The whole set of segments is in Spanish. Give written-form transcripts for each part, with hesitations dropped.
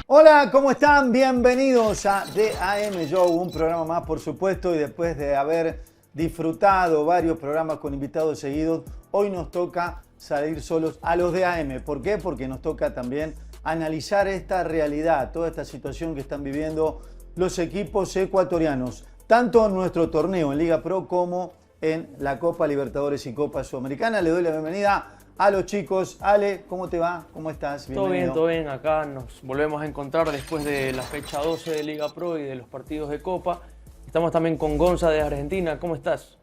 Hola, ¿cómo están? Bienvenidos a DAM Show, un programa más, por supuesto, y después de haber disfrutado varios programas con invitados seguidos, hoy nos toca salir solos a los DAM. ¿Por qué? Porque nos toca también analizar esta realidad, toda esta situación que están viviendo los equipos ecuatorianos, tanto en nuestro torneo en Liga Pro como en la Copa Libertadores y Copa Sudamericana. Le doy la bienvenida a los chicos. Ale, ¿cómo te va? ¿Cómo estás? Bienvenido. Todo bien. Acá nos volvemos a encontrar después de la fecha 12 de Liga Pro y de los partidos de Copa. Estamos también con Gonza de Argentina. ¿Cómo estás?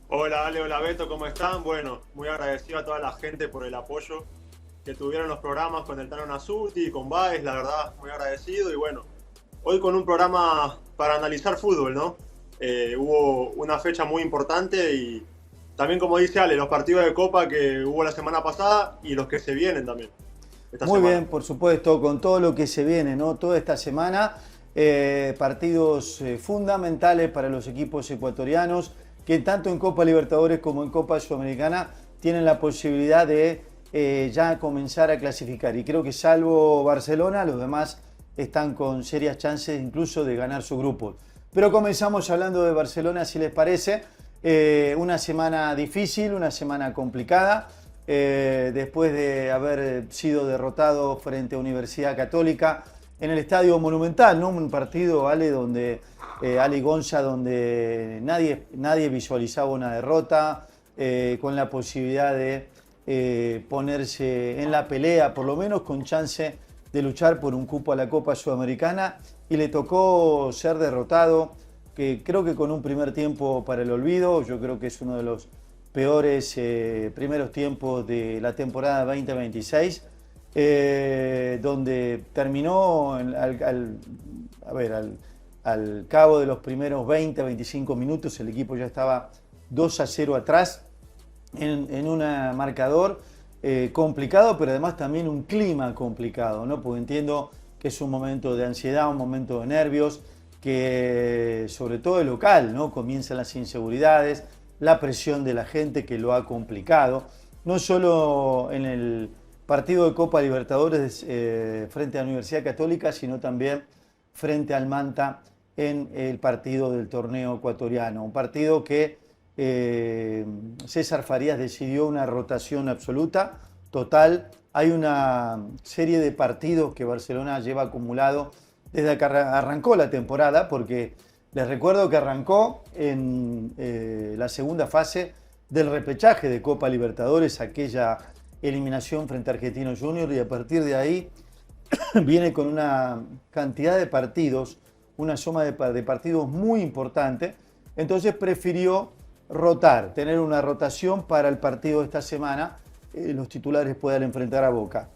Hola Ale, hola Beto, ¿cómo están? Bueno, muy agradecido a toda la gente por el apoyo que tuvieron los programas con el Tano Nasuti y con Baez, la verdad, muy agradecido. Y bueno, hoy con un programa para analizar fútbol, ¿no? Hubo una fecha muy importante y también, como dice Ale, los partidos de Copa que hubo la semana pasada y los que se vienen también. Muy bien, por supuesto, con todo lo que se viene, ¿no? Toda esta semana, partidos fundamentales para los equipos ecuatorianos que tanto en Copa Libertadores como en Copa Sudamericana tienen la posibilidad de ya comenzar a clasificar. Y creo que salvo Barcelona, los demás están con serias chances incluso de ganar su grupo. Pero comenzamos hablando de Barcelona, si les parece. Una semana difícil, una semana complicada, después de haber sido derrotado frente a Universidad Católica en el Estadio Monumental, ¿no? Un partido, Ale, donde Ale y Gonza, donde nadie visualizaba una derrota, con la posibilidad de ponerse en la pelea, por lo menos con chance de luchar por un cupo a la Copa Sudamericana, y le tocó ser derrotado, que creo que con un primer tiempo para el olvido. Yo creo que es uno de los peores primeros tiempos de la temporada 2026, donde terminó al cabo de los primeros 20-25 minutos, el equipo ya estaba 2-0 atrás en un marcador complicado, pero además también un clima complicado, ¿no? Porque entiendo que es un momento de ansiedad, un momento de nervios, que sobre todo el local, ¿no? Comienzan las inseguridades, la presión de la gente que lo ha complicado, no solo en el partido de Copa Libertadores frente a la Universidad Católica, sino también frente al Manta en el partido del torneo ecuatoriano. Un partido que César Farías decidió una rotación absoluta, total. Hay una serie de partidos que Barcelona lleva acumulado desde que arrancó la temporada, porque les recuerdo que arrancó en la segunda fase del repechaje de Copa Libertadores, aquella eliminación frente a Argentinos Juniors, y a partir de ahí viene con una cantidad de partidos, una suma de partidos muy importante. Entonces prefirió rotar, tener una rotación para el partido de esta semana, los titulares puedan enfrentar a Boca.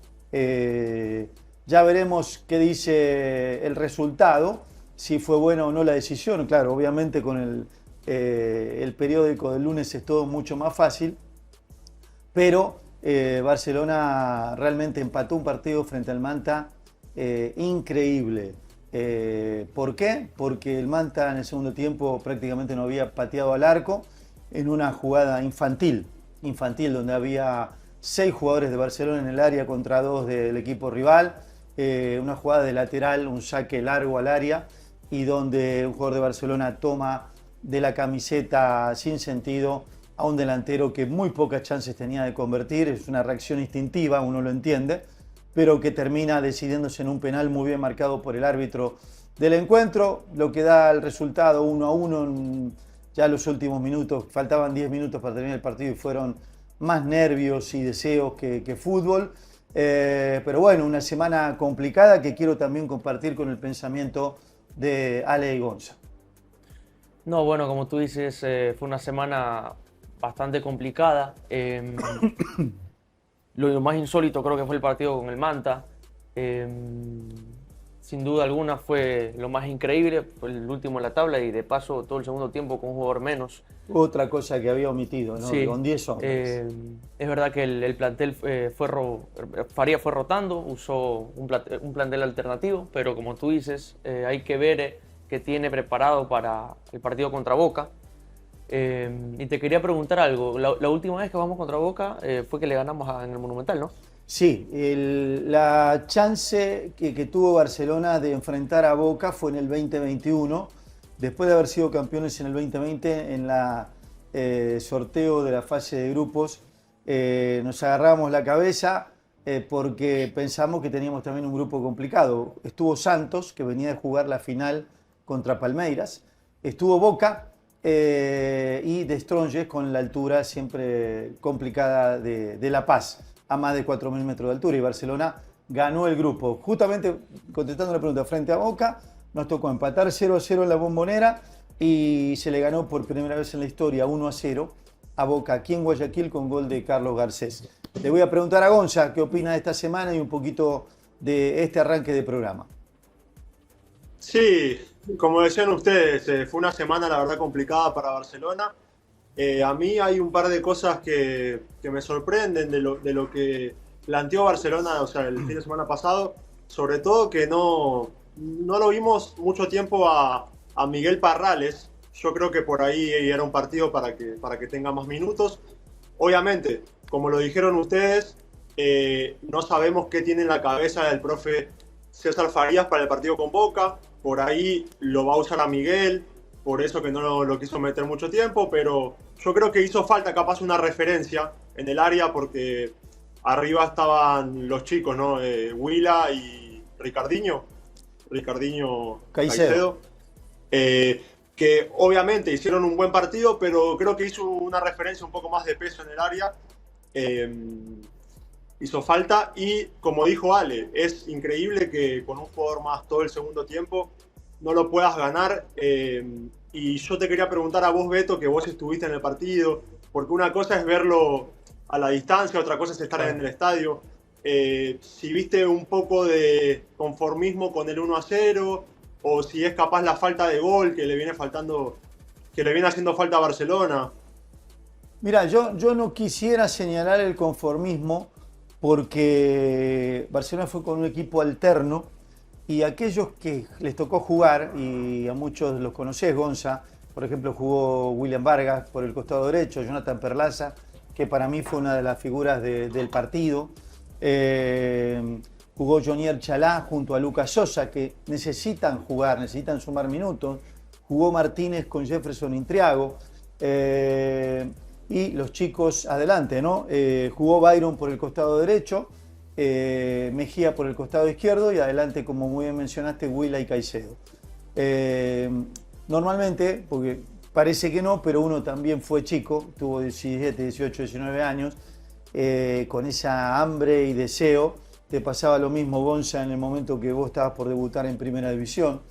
Ya veremos qué dice el resultado, si fue buena o no la decisión. Claro, obviamente con el periódico del lunes es todo mucho más fácil, pero Barcelona realmente empató un partido frente al Manta increíble. ¿Por qué? Porque el Manta en el segundo tiempo prácticamente no había pateado al arco en una jugada infantil, donde había 6 jugadores de Barcelona en el área contra 2 del equipo rival. Una jugada de lateral, un saque largo al área, y donde un jugador de Barcelona toma de la camiseta sin sentido a un delantero que muy pocas chances tenía de convertir. Es una reacción instintiva, uno lo entiende, pero que termina decidiéndose en un penal muy bien marcado por el árbitro del encuentro, lo que da el resultado 1-1 en ya los últimos minutos. Faltaban 10 minutos para terminar el partido y fueron más nervios y deseos que fútbol. Pero bueno, una semana complicada que quiero también compartir con el pensamiento de Ale y Gonza. No, bueno, como tú dices, fue una semana bastante complicada. Lo más insólito creo que fue el partido con el Manta. Eh, Sin duda alguna fue lo más increíble, fue el último en la tabla y de paso todo el segundo tiempo con un jugador menos. Otra cosa que había omitido, ¿no? Sí, Con 10 hombres. es verdad que el plantel Faría fue rotando, usó un plantel alternativo, pero como tú dices, hay que ver qué tiene preparado para el partido contra Boca. Y te quería preguntar algo, la última vez que vamos contra Boca fue que le ganamos en el Monumental, ¿no? Sí, la chance que tuvo Barcelona de enfrentar a Boca fue en el 2021, después de haber sido campeones en el 2020 en la sorteo de la fase de grupos. Nos agarramos la cabeza porque pensamos que teníamos también un grupo complicado. Estuvo Santos, que venía de jugar la final contra Palmeiras, estuvo Boca y De Strongest con la altura siempre complicada de La Paz, a más de 4.000 metros de altura, y Barcelona ganó el grupo. Justamente contestando la pregunta, frente a Boca nos tocó empatar 0-0 en la Bombonera y se le ganó por primera vez en la historia 1-0 a Boca aquí en Guayaquil con gol de Carlos Garcés. Le voy a preguntar a Gonza qué opina de esta semana y un poquito de este arranque de programa. Sí, como decían ustedes, fue una semana la verdad complicada para Barcelona. A mí hay un par de cosas que me sorprenden de lo que planteó Barcelona, o sea, el fin de semana pasado. Sobre todo que no lo vimos mucho tiempo a Miguel Parrales. Yo creo que por ahí era un partido para que tenga más minutos. Obviamente, como lo dijeron ustedes, no sabemos qué tiene en la cabeza el profe César Farías para el partido con Boca. Por ahí lo va a usar a Miguel, por eso que no lo quiso meter mucho tiempo, pero yo creo que hizo falta capaz una referencia en el área porque arriba estaban los chicos, ¿no? Huila y Ricardinho Caicedo. Que obviamente hicieron un buen partido, pero creo que hizo una referencia un poco más de peso en el área. Hizo falta y, como dijo Ale, es increíble que con un jugador más todo el segundo tiempo no lo puedas ganar. Y yo te quería preguntar a vos, Beto, que vos estuviste en el partido, porque una cosa es verlo a la distancia, otra cosa es estar en el estadio. Si viste un poco de conformismo con el 1-0, o si es capaz la falta de gol que le viene haciendo falta a Barcelona. Mira, yo no quisiera señalar el conformismo porque Barcelona fue con un equipo alterno y aquellos que les tocó jugar, y a muchos los conocés, Gonza, por ejemplo, jugó William Vargas por el costado derecho, Jonathan Perlaza, que para mí fue una de las figuras del partido. Jugó Jonier Chalá junto a Lucas Sosa, que necesitan jugar, necesitan sumar minutos. Jugó Martínez con Jefferson Intriago. Y los chicos adelante, ¿no? Jugó Byron por el costado derecho, Mejía por el costado izquierdo y adelante, como muy bien mencionaste, Huila y Caicedo. Normalmente, porque parece que no, pero uno también fue chico, tuvo 17, 18, 19 años, con esa hambre y deseo. Te pasaba lo mismo, Gonza, en el momento que vos estabas por debutar en Primera División.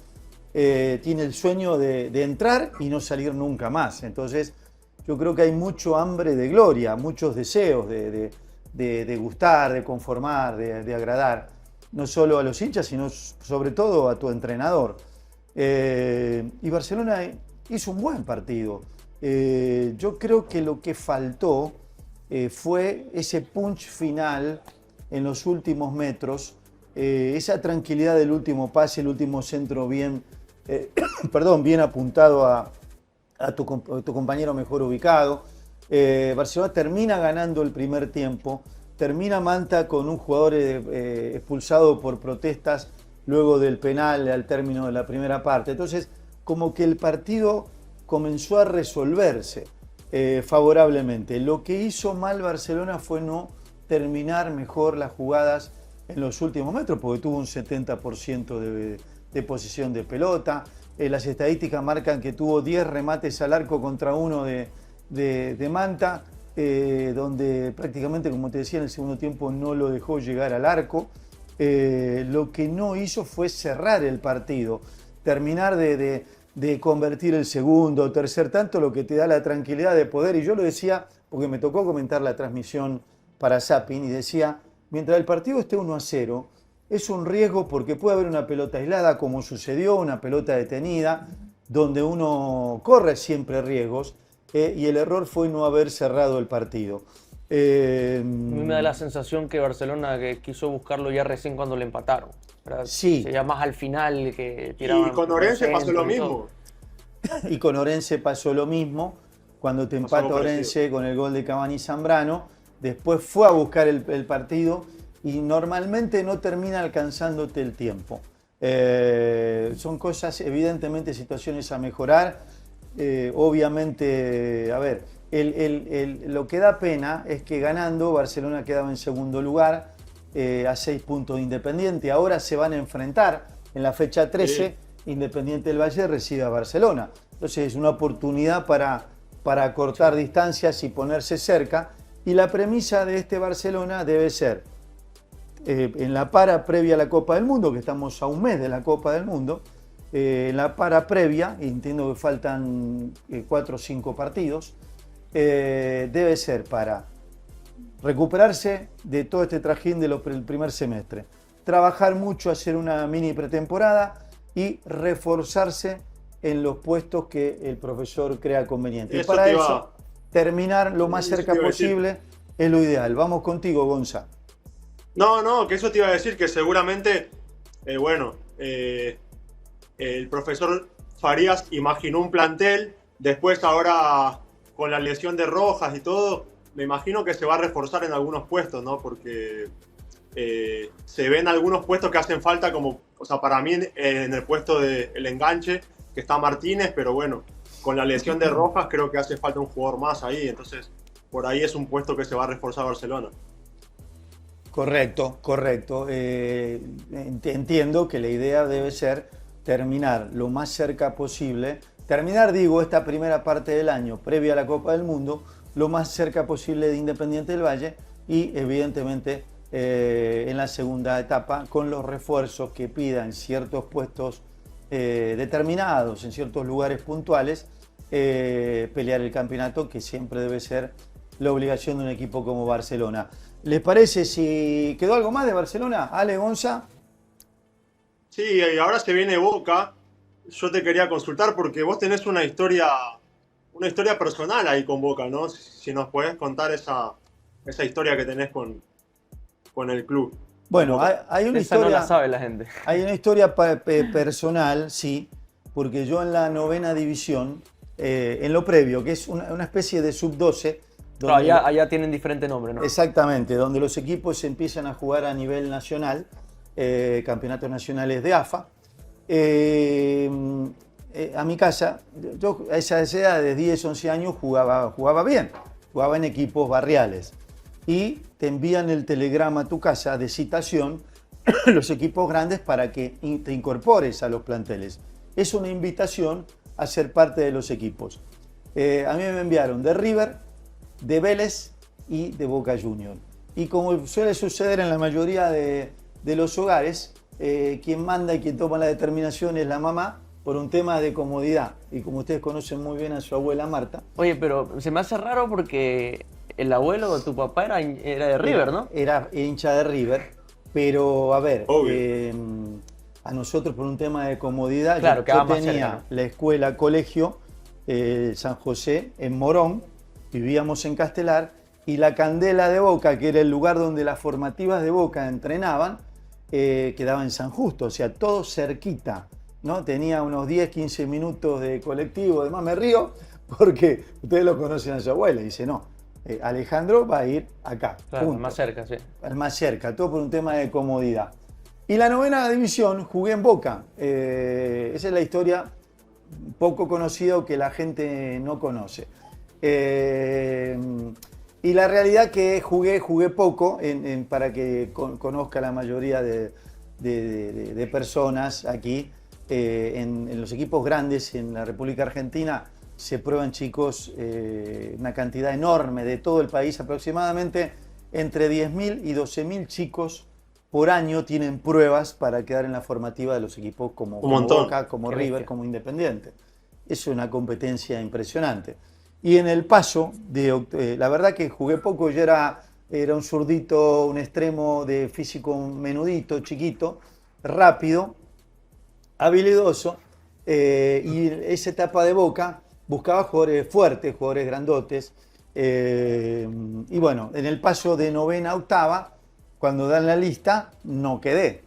Tiene el sueño de entrar y no salir nunca más. Entonces, yo creo que hay mucho hambre de gloria, muchos deseos de gustar, de conformar, de agradar, no solo a los hinchas, sino sobre todo a tu entrenador. Y Barcelona hizo un buen partido. Yo creo que lo que faltó fue ese punch final en los últimos metros, esa tranquilidad del último pase, el último centro bien apuntado a tu compañero mejor ubicado. Barcelona termina ganando el primer tiempo, termina Manta con un jugador expulsado por protestas luego del penal al término de la primera parte. Entonces, como que el partido comenzó a resolverse favorablemente. Lo que hizo mal Barcelona fue no terminar mejor las jugadas en los últimos metros, porque tuvo un 70% de posesión de pelota. Las estadísticas marcan que tuvo 10 remates al arco contra uno de Manta, donde prácticamente, como te decía, en el segundo tiempo no lo dejó llegar al arco. Lo que no hizo fue cerrar el partido, terminar de convertir el segundo o tercer tanto, lo que te da la tranquilidad de poder. Y yo lo decía porque me tocó comentar la transmisión para Zapping y decía, mientras el partido esté 1-0, es un riesgo porque puede haber una pelota aislada, como sucedió, una pelota detenida, donde uno corre siempre riesgos, y el error fue no haber cerrado el partido. A mí me da la sensación que Barcelona que quiso buscarlo ya recién cuando le empataron. ¿Verdad? Sí. Ya más al final que tiraban. Y con Orense pasó lo mismo. Y con Orense pasó lo mismo, cuando te empata Orense con el gol de Cavani Zambrano, después fue a buscar el partido y normalmente no termina alcanzándote el tiempo. Son cosas, evidentemente, situaciones a mejorar. Obviamente, a ver, lo que da pena es que ganando Barcelona quedaba en segundo lugar, a 6 puntos de Independiente. Ahora se van a enfrentar en la fecha 13, sí. Independiente del Valle recibe a Barcelona. Entonces es una oportunidad para cortar distancias y ponerse cerca. Y la premisa de este Barcelona debe ser, en la para previa a la Copa del Mundo, que estamos a un mes de la Copa del Mundo, en la para previa, entiendo que faltan 4 o 5 partidos, debe ser para recuperarse de todo este trajín del primer semestre, trabajar mucho, hacer una mini pretemporada y reforzarse en los puestos que el profesor crea conveniente. Y para eso, terminar lo más cerca posible es lo ideal. Vamos contigo, Gonza. No, que eso te iba a decir, que seguramente, el profesor Farías imaginó un plantel, después ahora con la lesión de Rojas y todo, me imagino que se va a reforzar en algunos puestos, ¿no? Porque se ven algunos puestos que hacen falta, como, o sea, para mí en el puesto del enganche, que está Martínez, pero bueno, con la lesión de Rojas creo que hace falta un jugador más ahí, entonces por ahí es un puesto que se va a reforzar Barcelona. Correcto. Entiendo que la idea debe ser terminar lo más cerca posible, esta primera parte del año, previa a la Copa del Mundo, lo más cerca posible de Independiente del Valle y evidentemente en la segunda etapa con los refuerzos que pidan ciertos puestos determinados, en ciertos lugares puntuales, pelear el campeonato, que siempre debe ser la obligación de un equipo como Barcelona. ¿Les parece si quedó algo más de Barcelona? Ale, Gonza. Sí, y ahora se viene Boca. Yo te quería consultar porque vos tenés una historia personal ahí con Boca, ¿no? Si nos podés contar esa historia que tenés con el club. Bueno, hay una historia. No la sabe la gente. Hay una historia personal, sí, porque yo en la 9ª división, en lo previo, que es una especie de sub-12. Claro, allá tienen diferente nombre, ¿no? Exactamente, donde los equipos empiezan a jugar a nivel nacional, campeonatos nacionales de AFA. A mi casa, yo a esa edad de 10, 11 años jugaba bien, jugaba en equipos barriales. Y te envían el telegrama a tu casa de citación los equipos grandes para que te incorpores a los planteles. Es una invitación a ser parte de los equipos. A mí me enviaron de River, de Vélez y de Boca Juniors. Y como suele suceder en la mayoría de los hogares, quien manda y quien toma la determinación es la mamá, por un tema de comodidad. Y como ustedes conocen muy bien a su abuela Marta. Oye, pero se me hace raro porque el abuelo de tu papá era de River, ¿no? Era hincha de River, pero a ver, a nosotros por un tema de comodidad, claro, yo tenía cerca, ¿no? la escuela, colegio, San José, en Morón, vivíamos en Castelar, y la Candela de Boca, que era el lugar donde las formativas de Boca entrenaban, quedaba en San Justo, o sea, todo cerquita, ¿no? Tenía unos 10, 15 minutos de colectivo. Además me río porque ustedes lo conocen a su abuela. Y dice, no, Alejandro va a ir acá. Claro, más cerca, sí. Al más cerca, todo por un tema de comodidad. Y la 9ª división jugué en Boca. Esa es la historia poco conocida o que la gente no conoce. Y la realidad que jugué poco para que conozca la mayoría de personas aquí. En los equipos grandes en la República Argentina se prueban chicos, una cantidad enorme de todo el país, aproximadamente entre 10.000 y 12.000 chicos por año tienen pruebas para quedar en la formativa de los equipos como Boca, como River, como Independiente. Es una competencia impresionante. Y en el paso, la verdad que jugué poco, yo era era un zurdito, un extremo de físico menudito, chiquito, rápido, habilidoso, y esa etapa de Boca buscaba jugadores fuertes, jugadores grandotes, y bueno, en el paso de novena a octava, cuando dan la lista, no quedé.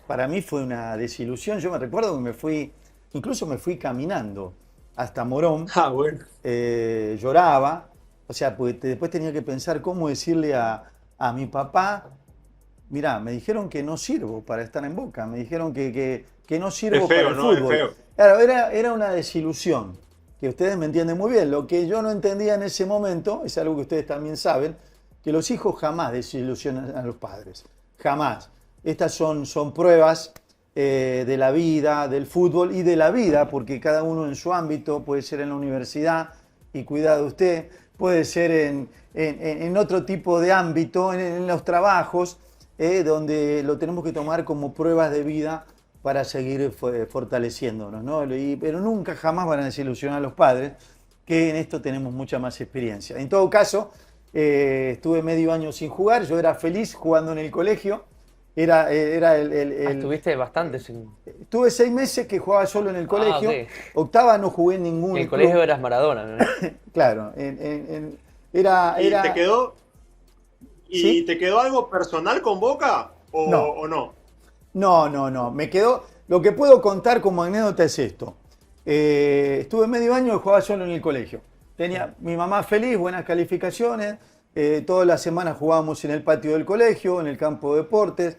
Para mí fue una desilusión. Yo me recuerdo que incluso me fui caminando hasta Morón, Ah, bueno. lloraba, o sea, pues después tenía que pensar cómo decirle a mi papá, mirá, me dijeron que no sirvo para estar en Boca, me dijeron que no sirvo Es feo, para el ¿no? Es fútbol. feo. Claro, era una desilusión, que ustedes me entienden muy bien. Lo que yo no entendía en ese momento, es algo que ustedes también saben, que los hijos jamás desilusionan a los padres, jamás. Estas son pruebas de la vida, del fútbol y de la vida, porque cada uno en su ámbito, puede ser en la universidad, y cuidado usted, puede ser en otro tipo de ámbito, en los trabajos, donde lo tenemos que tomar como pruebas de vida para seguir fortaleciéndonos, ¿no? Pero nunca jamás van a desilusionar a los padres, que en esto tenemos mucha más experiencia. En todo caso, estuve medio año sin jugar, yo era feliz jugando en el colegio. Estuviste bastante sin... Tuve 6 meses que jugaba solo en el colegio. Ok. Octava no jugué en ningún En el club. colegio eras Maradona, ¿no? Claro, ¿Y te quedó, ¿Sí? te quedó algo personal con Boca No. o no? No. Me quedó. Lo que puedo contar como anécdota es esto. Estuve medio año y jugaba solo en el colegio. Tenía mi mamá feliz, buenas calificaciones. Todas las semanas jugábamos en el patio del colegio, en el campo de deportes.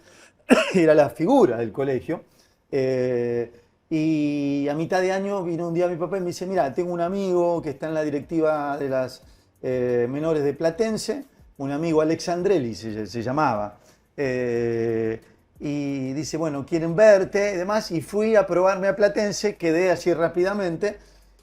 Era la figura del colegio. Y a mitad de año vino un día mi papá y me dice, mira, tengo un amigo que está en la directiva de las menores de Platense, un amigo Alexandrelli se llamaba. Y dice, bueno, quieren verte y demás. Y fui a probarme a Platense, quedé así rápidamente.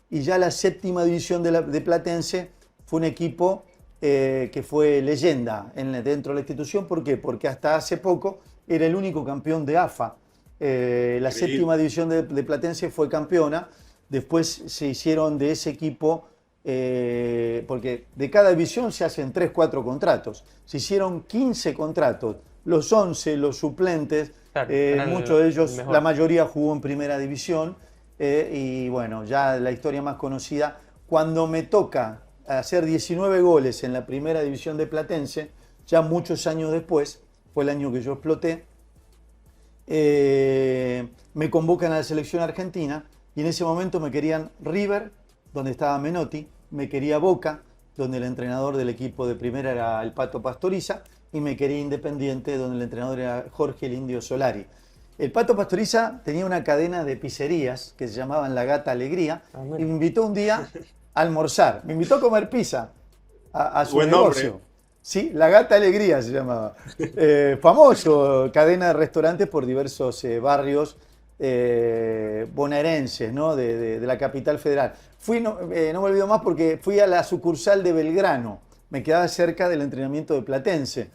Y ya la 7ª división de Platense fue un equipo que fue leyenda dentro de la institución. ¿Por qué? Porque hasta hace poco era el único campeón de AFA. La 7ª división de Platense fue campeona. Después se hicieron de ese equipo, porque de cada división se hacen 3, 4 contratos. Se hicieron 15 contratos. Los 11, los suplentes, Claro, muchos de ellos, mejor. la mayoría jugó en primera división. Y bueno, ya la historia más conocida, cuando me toca hacer 19 goles en la primera división de Platense, ya muchos años después, fue el año que yo exploté, me convocan a la selección argentina y en ese momento me querían River, donde estaba Menotti, me quería Boca, donde el entrenador del equipo de primera era el Pato Pastoriza, y me quería Independiente, donde el entrenador era Jorge el Indio Solari. El Pato Pastoriza tenía una cadena de pizzerías que se llamaban La Gata Alegría y me invitó un día a almorzar. Me invitó a comer pizza a su Buen negocio. nombre. Sí, La Gata Alegría se llamaba. Famoso, cadena de restaurantes por diversos barrios bonaerenses, ¿no? de la capital federal. No me olvido más porque fui a la sucursal de Belgrano. Me quedaba cerca del entrenamiento de Platense.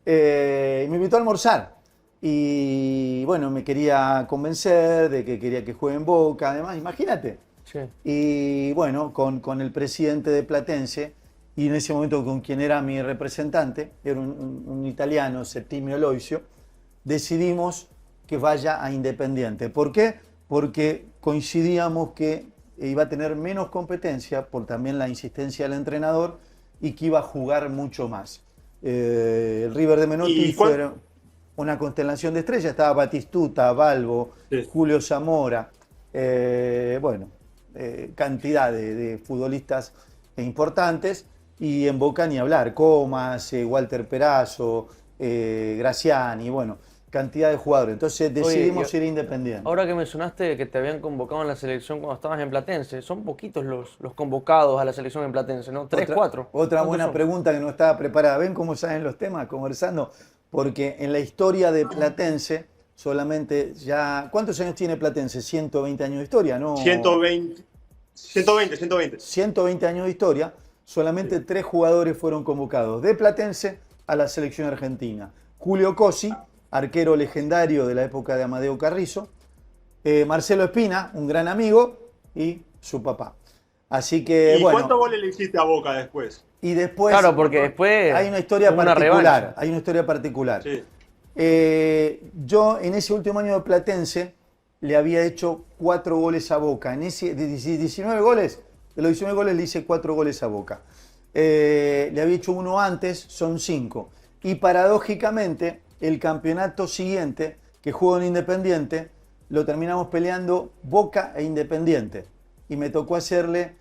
Me invitó a almorzar. Y bueno, me quería convencer de que quería que juegue en Boca, además, imagínate. Sí. Y bueno, con el presidente de Platense, y en ese momento con quien era mi representante, era un italiano, Settimio Loisio, decidimos que vaya a Independiente. ¿Por qué? Porque coincidíamos que iba a tener menos competencia por también la insistencia del entrenador y que iba a jugar mucho más. El River de Menotti fue una constelación de estrellas, estaba Batistuta, Balbo, Sí. Julio Zamora, cantidad de futbolistas importantes, y en Boca ni hablar, Comas, Walter Perazo, Graciani, bueno, cantidad de jugadores. Entonces decidimos ir Independiente. Ahora que mencionaste que te habían convocado en la selección cuando estabas en Platense, son poquitos los convocados a la selección en Platense, ¿no? 3, 4. Otra buena pregunta que no estaba preparada. ¿Ven cómo salen los temas conversando? Porque en la historia de Platense, solamente ya... ¿Cuántos años tiene Platense? 120 años de historia, ¿no? 120. 120 años de historia, solamente 3 jugadores fueron convocados de Platense a la selección argentina. Julio Cosi, arquero legendario de la época de Amadeo Carrizo, Marcelo Espina, un gran amigo, y su papá. Así que, ¿Y bueno... cuántos goles le hiciste a Boca después? y después... Claro, porque después hay una historia hubo una particular. revancha. Hay una historia particular. Sí. Yo en ese último año de Platense le había hecho 4 goles a Boca. En ese, de 19 goles, de los 19 goles le hice 4 goles a Boca. Le había hecho uno antes, son 5. Y paradójicamente, el campeonato siguiente, que juego en Independiente, lo terminamos peleando Boca e Independiente. Y me tocó hacerle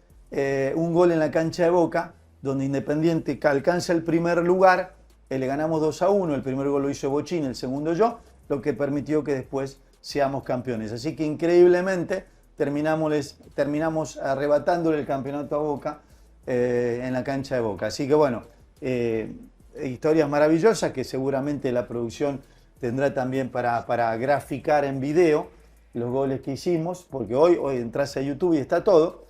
un gol en la cancha de Boca, donde Independiente alcanza el primer lugar, le ganamos 2-1, el primer gol lo hizo Bochín, el segundo yo, lo que permitió que después seamos campeones. Así que increíblemente terminamos arrebatándole el campeonato a Boca en la cancha de Boca. Así que bueno, historias maravillosas que seguramente la producción tendrá también para graficar en video los goles que hicimos, porque hoy entras a YouTube y está todo,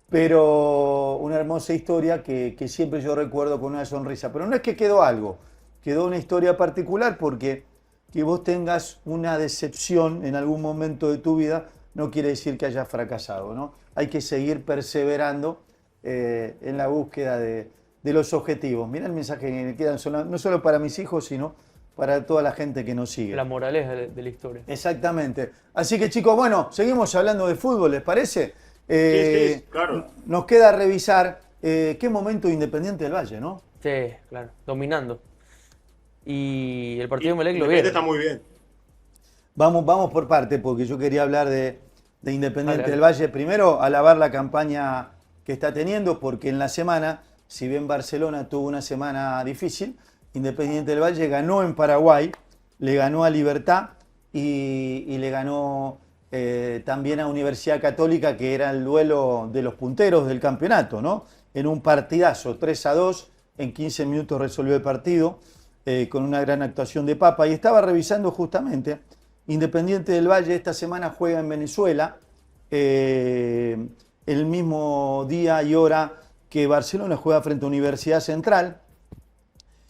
pero una hermosa historia que siempre yo recuerdo con una sonrisa. Pero no es que quedó algo, quedó una historia particular porque que vos tengas una decepción en algún momento de tu vida no quiere decir que hayas fracasado, ¿no? Hay que seguir perseverando en la búsqueda de los objetivos. Mirá el mensaje que me quedan no solo para mis hijos, sino para toda la gente que nos sigue. La moraleja de la historia. Exactamente. Así que chicos, bueno, seguimos hablando de fútbol, ¿les parece? Sí, claro. Nos queda revisar qué momento Independiente del Valle, ¿no? Sí, claro, dominando. Y el partido de Emelec lo Independiente viene. está muy bien. Vamos por parte, porque yo quería hablar de Independiente Dale. del Valle. Primero, alabar la campaña que está teniendo, porque en la semana, si bien Barcelona tuvo una semana difícil, Independiente del Valle ganó en Paraguay, le ganó a Libertad y le ganó también a Universidad Católica, que era el duelo de los punteros del campeonato, ¿no? En un partidazo, 3-2, en 15 minutos resolvió el partido, con una gran actuación de Papa. Y estaba revisando justamente, Independiente del Valle esta semana juega en Venezuela, el mismo día y hora que Barcelona juega frente a Universidad Central,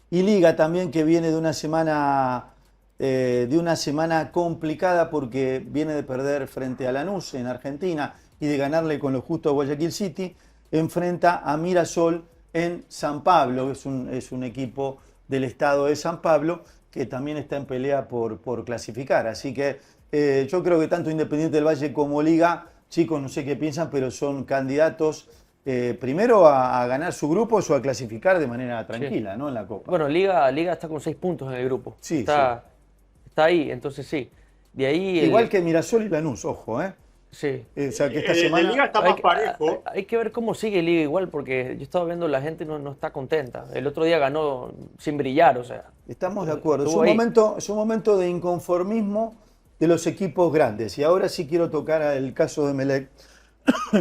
y Liga también, que viene de una semana complicada porque viene de perder frente a Lanús en Argentina y de ganarle con lo justo a Guayaquil City, enfrenta a Mirasol en San Pablo, es un equipo del estado de San Pablo que también está en pelea por clasificar. Así que yo creo que tanto Independiente del Valle como Liga, chicos, no sé qué piensan, pero son candidatos primero a ganar su grupo o a clasificar de manera tranquila, ¿no? En la Copa. Bueno, Liga está con 6 puntos en el grupo. Sí, está ahí, entonces sí. De ahí igual que Mirasol y Lanús, ojo, ¿eh? Sí. O sea, que esta El de semana... Liga está más parejo. Hay que ver cómo sigue Liga igual, porque yo estaba viendo la gente no está contenta. El otro día ganó sin brillar, o sea. Estamos de acuerdo. Es Estuvo un, ahí. es un momento de inconformismo de los equipos grandes. Y ahora sí quiero tocar el caso de Emelec,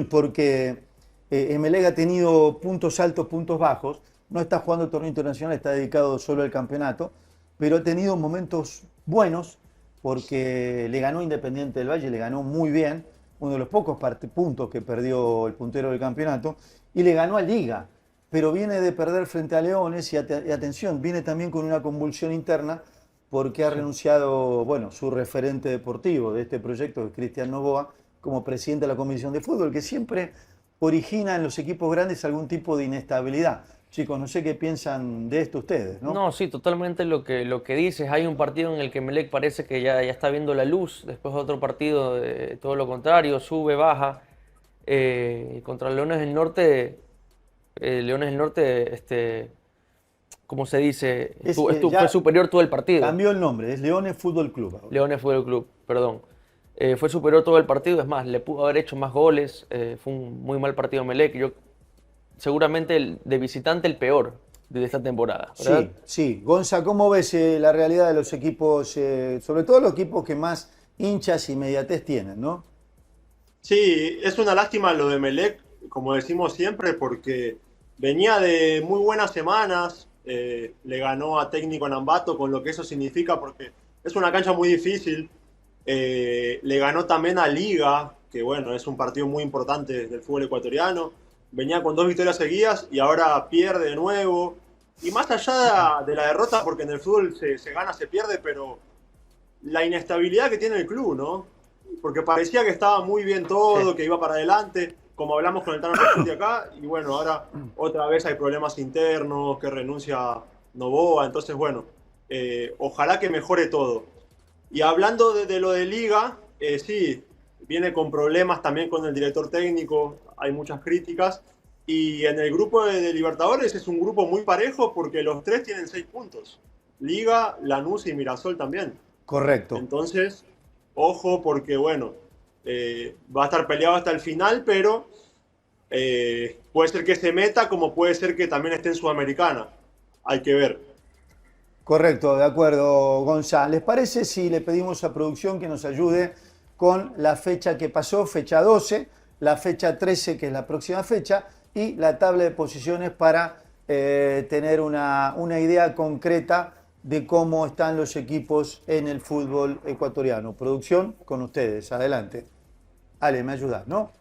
porque Emelec ha tenido puntos altos, puntos bajos. No está jugando el torneo internacional, está dedicado solo al campeonato, pero ha tenido momentos buenos porque le ganó Independiente del Valle, le ganó muy bien, uno de los pocos puntos que perdió el puntero del campeonato, y le ganó a Liga, pero viene de perder frente a Leones y atención, viene también con una convulsión interna porque ha renunciado, bueno, su referente deportivo de este proyecto, que es Cristian Novoa, como presidente de la Comisión de Fútbol, que siempre origina en los equipos grandes algún tipo de inestabilidad. Chicos, no sé qué piensan de esto ustedes, ¿no? No, sí, totalmente lo que dices. Hay un partido en el que Emelec parece que ya está viendo la luz, después otro partido todo lo contrario, sube, baja. Contra Leones del Norte, ¿cómo se dice? Fue superior todo el partido. Cambió el nombre, es Leones Fútbol Club ahora. Leones Fútbol Club, perdón. Fue superior todo el partido, es más, le pudo haber hecho más goles. Fue un muy mal partido Emelec. Seguramente de visitante el peor de esta temporada, ¿verdad? Sí. Gonza, ¿cómo ves la realidad de los equipos, sobre todo los equipos que más hinchas y inmediatez tienen, ¿no? Sí, es una lástima lo de Emelec, como decimos siempre, porque venía de muy buenas semanas, le ganó a Técnico en Ambato, con lo que eso significa, porque es una cancha muy difícil. Le ganó también a Liga, que bueno, es un partido muy importante del fútbol ecuatoriano. Venía con 2 victorias seguidas y ahora pierde de nuevo. Y más allá de la derrota, porque en el fútbol se gana, se pierde, pero la inestabilidad que tiene el club, ¿no? Porque parecía que estaba muy bien todo, Sí. que iba para adelante, como hablamos con el Tano Nasuti acá, y bueno, ahora otra vez hay problemas internos, que renuncia Novoa, entonces bueno, ojalá que mejore todo. Y hablando de lo de Liga, sí, viene con problemas también con el director técnico, hay muchas críticas, y en el grupo de Libertadores es un grupo muy parejo porque los tres tienen 6 puntos. Liga, Lanús y Mirasol también. Correcto. Entonces, ojo porque, bueno, va a estar peleado hasta el final, pero puede ser que se meta como puede ser que también esté en Sudamericana. Hay que ver. Correcto, de acuerdo, Gonzalo. ¿Les parece si le pedimos a producción que nos ayude con la fecha que pasó, fecha 12, la fecha 13, que es la próxima fecha, y la tabla de posiciones para tener una idea concreta de cómo están los equipos en el fútbol ecuatoriano? Producción, con ustedes, adelante. Ale, ¿me ayudas, no?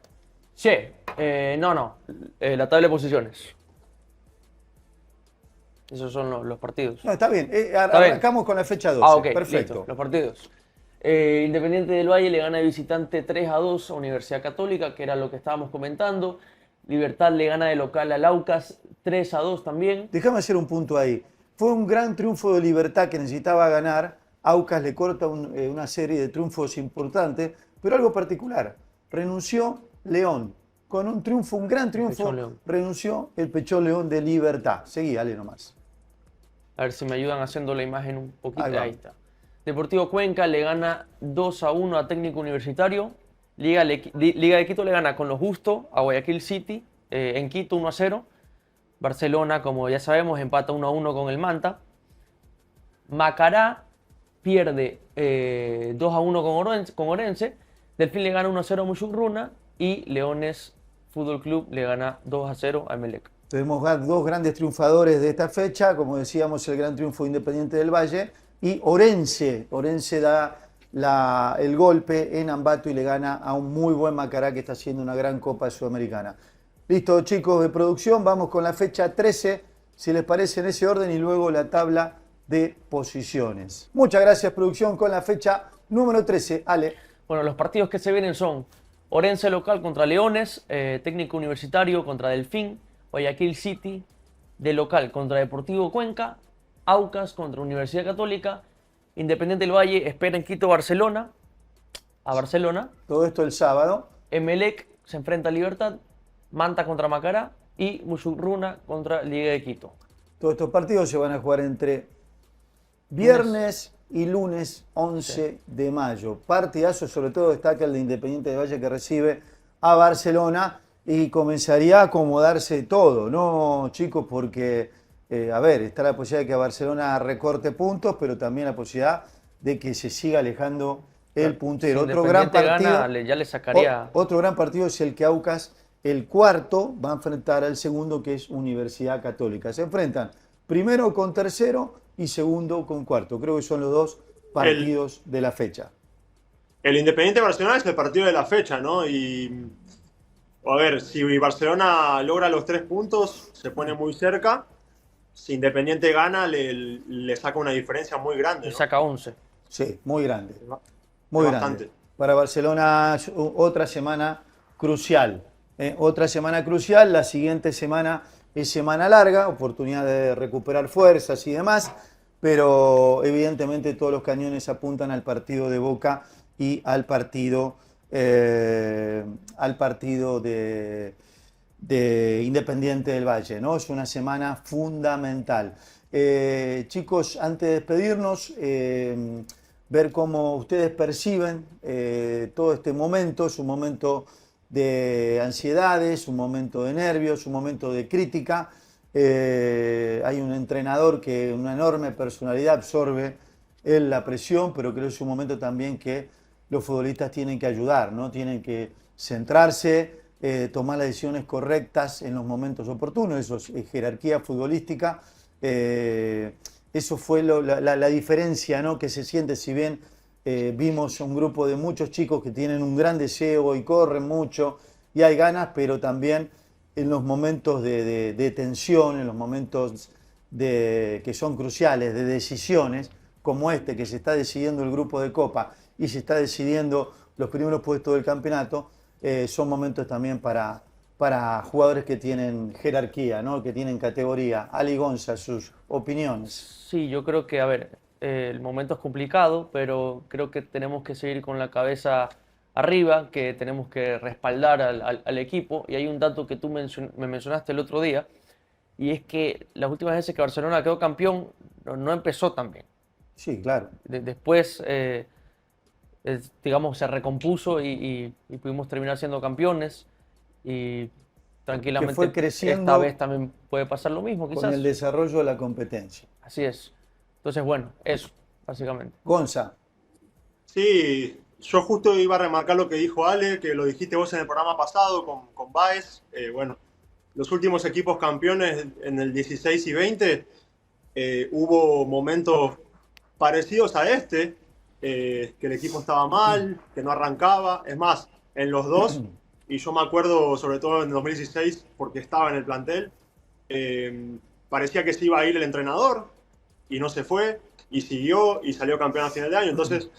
Sí, la tabla de posiciones. Esos son los partidos. No, está bien. Está bien. Arrancamos con la fecha 12. Ok, Perfecto. listo, los partidos. Independiente del Valle le gana de visitante 3-2 a Universidad Católica, que era lo que estábamos comentando. Libertad le gana de local al Aucas 3-2 también. Déjame hacer un punto ahí. Fue un gran triunfo de Libertad que necesitaba ganar. Aucas le corta una serie de triunfos importantes, pero algo particular. Renunció León. Con un triunfo, un gran triunfo, renunció el Pechón León de Libertad. Seguí, Ale, nomás. A ver si me ayudan haciendo la imagen un poquito. Ahí está. Deportivo Cuenca le gana 2-1 a Técnico Universitario. Liga de Quito le gana con lo justo a Guayaquil City en Quito 1-0. Barcelona, como ya sabemos, empata 1-1 con el Manta. Macará pierde 2-1 con Orense. Delfín le gana 1-0 a Mushurruna. Y Leones Fútbol Club le gana 2-0 a Emelec. Tenemos dos grandes triunfadores de esta fecha, como decíamos, el gran triunfo de Independiente del Valle y Orense. Orense da el golpe en Ambato y le gana a un muy buen Macará que está haciendo una gran Copa Sudamericana. Listo, chicos de producción, vamos con la fecha 13, si les parece en ese orden, y luego la tabla de posiciones. Muchas gracias, producción, con la fecha número 13. Ale. Bueno, los partidos que se vienen son Orense local contra Leones, Técnico Universitario contra Delfín, Guayaquil City de local contra Deportivo Cuenca, Aucas contra Universidad Católica, Independiente del Valle espera en Quito a Barcelona. Todo esto el sábado. Emelec se enfrenta a Libertad, Manta contra Macará y Mushurruna contra Liga de Quito. Todos estos partidos se van a jugar entre viernes y lunes 11 de mayo. Partidazo, sobre todo destaca el de Independiente del Valle que recibe a Barcelona y comenzaría a acomodarse todo, ¿no, chicos? Porque, está la posibilidad de que Barcelona recorte puntos, pero también la posibilidad de que se siga alejando el puntero. Si otro gran partido, gana, ya le sacaría... Otro gran partido es el que Aucas, el cuarto, va a enfrentar al segundo, que es Universidad Católica. Se enfrentan primero con tercero y segundo con cuarto. Creo que son los dos partidos de la fecha. El Independiente Barcelona es el partido de la fecha, ¿no? Y a ver, si Barcelona logra los 3 puntos, se pone muy cerca. Si Independiente gana, le saca una diferencia muy grande, ¿no? Le saca 11. Sí, muy grande. Muy Bastante. grande. Para Barcelona, otra semana crucial. Otra semana crucial. La siguiente semana es semana larga, oportunidad de recuperar fuerzas y demás, pero evidentemente todos los cañones apuntan al partido de Boca y al partido de Independiente del Valle, ¿no? Es una semana fundamental. Chicos, antes de despedirnos, ver cómo ustedes perciben todo este momento. Es un momento de ansiedades, un momento de nervios, un momento de crítica. Hay un entrenador que una enorme personalidad absorbe la presión, pero creo que es un momento también que los futbolistas tienen que ayudar, ¿no? Tienen que centrarse, tomar las decisiones correctas en los momentos oportunos. Eso es jerarquía futbolística. Eso fue la diferencia, ¿no? Que se siente, si bien vimos un grupo de muchos chicos que tienen un gran deseo y corren mucho y hay ganas, pero también en los momentos de tensión, en los momentos que son cruciales, de decisiones, como este, que se está decidiendo el grupo de Copa y se está decidiendo los primeros puestos del campeonato, son momentos también para para jugadores que tienen jerarquía, ¿no? Que tienen categoría. Ali Gonza, sus opiniones. Sí, yo creo que, a ver, el momento es complicado, pero creo que tenemos que seguir con la cabeza arriba, que tenemos que respaldar al equipo. Y hay un dato que tú me mencionaste el otro día, y es que las últimas veces que Barcelona quedó campeón no empezó tan bien. Sí, claro. Después, digamos, se recompuso y pudimos terminar siendo campeones. Y Que tranquilamente fue esta creciendo vez también puede pasar lo mismo, con quizás. el desarrollo de la competencia. Así es. Entonces, bueno, eso, básicamente. Gonza, Sí, yo justo iba a remarcar lo que dijo Ale, que lo dijiste vos en el programa pasado con Baez. Bueno, los últimos equipos campeones en el 16 y 20 hubo momentos parecidos a este, que el equipo estaba mal, que no arrancaba. Es más, en los dos, y yo me acuerdo sobre todo en 2016 porque estaba en el plantel, parecía que se iba a ir el entrenador y no se fue, y siguió y salió campeón a final de año. Entonces,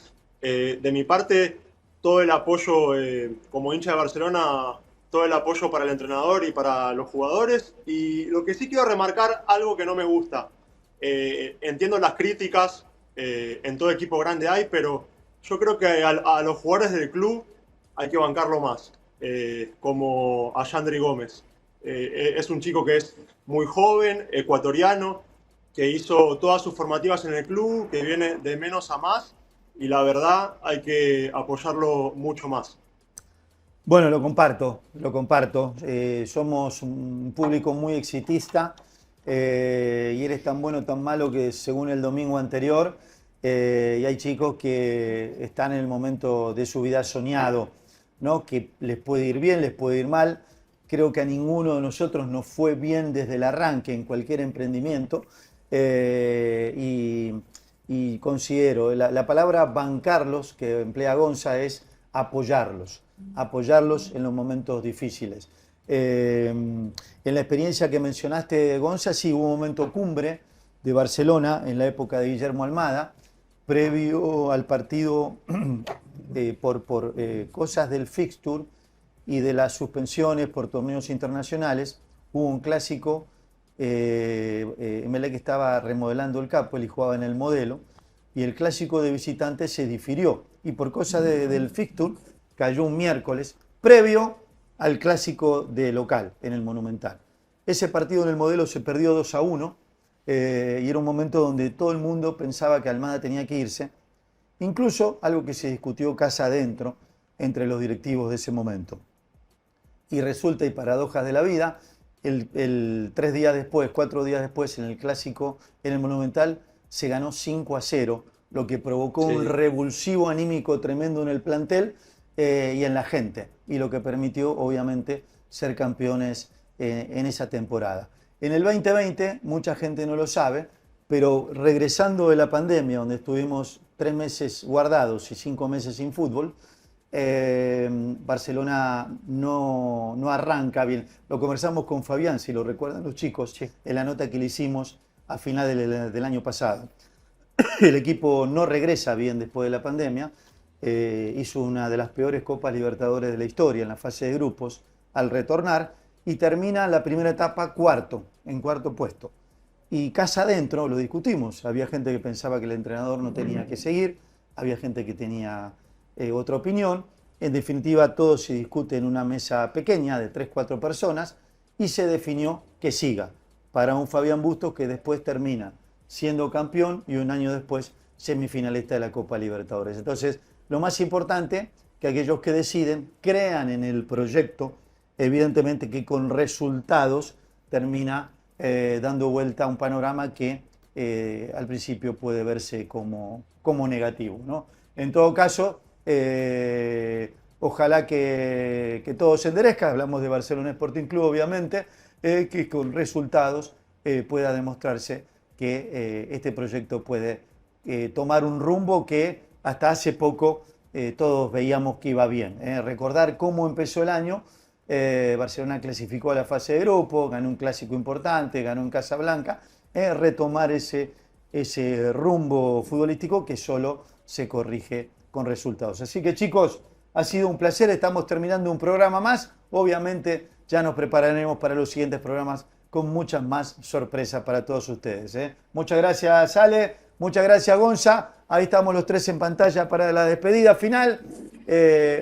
de mi parte, todo el apoyo como hincha de Barcelona, todo el apoyo para el entrenador y para los jugadores. Y lo que sí quiero remarcar, algo que no me gusta. Entiendo las críticas, en todo equipo grande hay, pero yo creo que a los jugadores del club hay que bancarlo más, como a Yandri Gómez. Es un chico que es muy joven, ecuatoriano, que hizo todas sus formativas en el club, que viene de menos a más, y la verdad hay que apoyarlo mucho más. bueno, lo comparto, lo comparto. Somos un público muy exitista y eres tan bueno, tan malo que según el domingo anterior, y hay chicos que están en el momento de su vida soñado, ¿no? Que les puede ir bien, les puede ir mal. Creo que a ninguno de nosotros nos fue bien desde el arranque en cualquier emprendimiento. Y considero, la palabra bancarlos que emplea Gonza es apoyarlos, apoyarlos en los momentos difíciles. En la experiencia que mencionaste, Gonza, sí hubo un momento cumbre de Barcelona en la época de Guillermo Almada, previo al partido por cosas del fixture y de las suspensiones por torneos internacionales. Hubo un clásico. Emelec estaba remodelando el campo, él jugaba en el Modelo, y el clásico de visitantes se difirió. Y por cosa del fixture cayó un miércoles, previo al clásico de local en el Monumental. Ese partido en el Modelo se perdió 2-1, y era un momento donde todo el mundo pensaba que Almada tenía que irse, incluso algo que se discutió casa adentro entre los directivos de ese momento. Y resulta, y paradojas de la vida, 3 días después, 4 días después, en el clásico, en el Monumental, se ganó 5-0, lo que provocó un revulsivo anímico tremendo en el plantel y en la gente, y lo que permitió, obviamente, ser campeones en esa temporada. En el 2020, mucha gente no lo sabe, pero regresando de la pandemia, donde estuvimos 3 meses guardados y 5 meses sin fútbol, Barcelona no arranca bien. Lo conversamos con Fabián, si lo recuerdan los chicos, Sí. en la nota que le hicimos a final del año pasado. El equipo no regresa bien después de la pandemia, hizo una de las peores Copas Libertadores de la historia en la fase de grupos al retornar y termina la primera etapa en cuarto puesto. Y casa adentro lo discutimos, había gente que pensaba que el entrenador no tenía que seguir, había gente que tenía otra opinión. En definitiva, todo se discute en una mesa pequeña de 3-4 personas y se definió que siga para un Fabián Bustos que después termina siendo campeón y un año después semifinalista de la Copa Libertadores. Entonces, lo más importante, que aquellos que deciden crean en el proyecto, evidentemente que con resultados termina dando vuelta a un panorama que al principio puede verse como negativo, ¿no? En todo caso, ojalá que todo se enderezca, hablamos de Barcelona Sporting Club obviamente, que con resultados pueda demostrarse que este proyecto puede tomar un rumbo que hasta hace poco todos veíamos que iba bien. Recordar cómo empezó el año, Barcelona clasificó a la fase de grupo, ganó un clásico importante, ganó en Casablanca, retomar ese rumbo futbolístico que solo se corrige con resultados. Así que chicos, ha sido un placer, estamos terminando un programa más, obviamente ya nos prepararemos para los siguientes programas con muchas más sorpresas para todos ustedes. Muchas gracias, Ale. Muchas gracias, Gonza. Ahí estamos los tres en pantalla para la despedida final.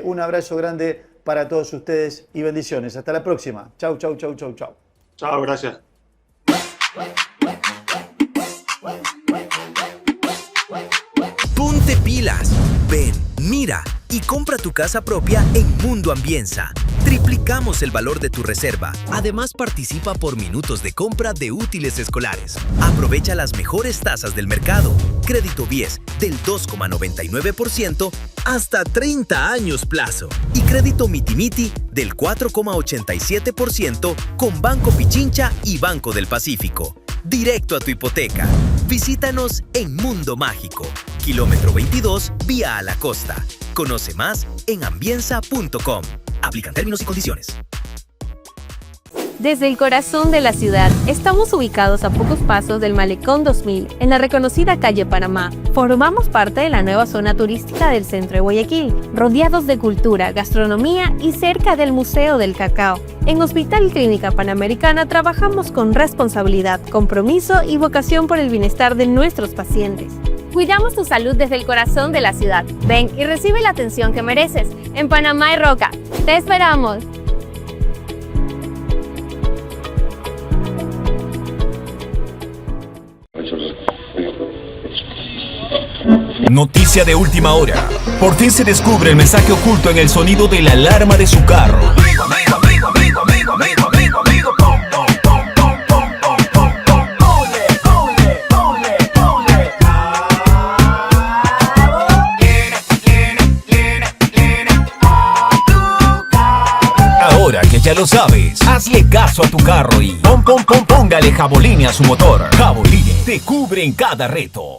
Un abrazo grande para todos ustedes y bendiciones. Hasta la próxima. Chau, chau, chau, chau, chau. Chao, gracias. Ponte pilas. Ven, mira y compra tu casa propia en Mundo Ambienza. Triplicamos el valor de tu reserva. Además, participa por minutos de compra de útiles escolares. Aprovecha las mejores tasas del mercado. Crédito BIES del 2,99% hasta 30 años plazo. Y crédito Mitimiti del 4,87% con Banco Pichincha y Banco del Pacífico. Directo a tu hipoteca. Visítanos en Mundo Mágico, kilómetro 22, vía a la costa. Conoce más en ambienza.com. Aplican términos y condiciones. Desde el corazón de la ciudad, estamos ubicados a pocos pasos del Malecón 2000, en la reconocida calle Panamá. Formamos parte de la nueva zona turística del centro de Guayaquil, rodeados de cultura, gastronomía y cerca del Museo del Cacao. En Hospital y Clínica Panamericana trabajamos con responsabilidad, compromiso y vocación por el bienestar de nuestros pacientes. Cuidamos tu salud desde el corazón de la ciudad. Ven y recibe la atención que mereces. En Panamá y Roca. ¡Te esperamos! Noticia de última hora. Por fin se descubre el mensaje oculto en el sonido de la alarma de su carro. Ahora que ya lo sabes, hazle caso a tu carro y póngale Jaboline a su motor. Jaboline te cubre en cada reto.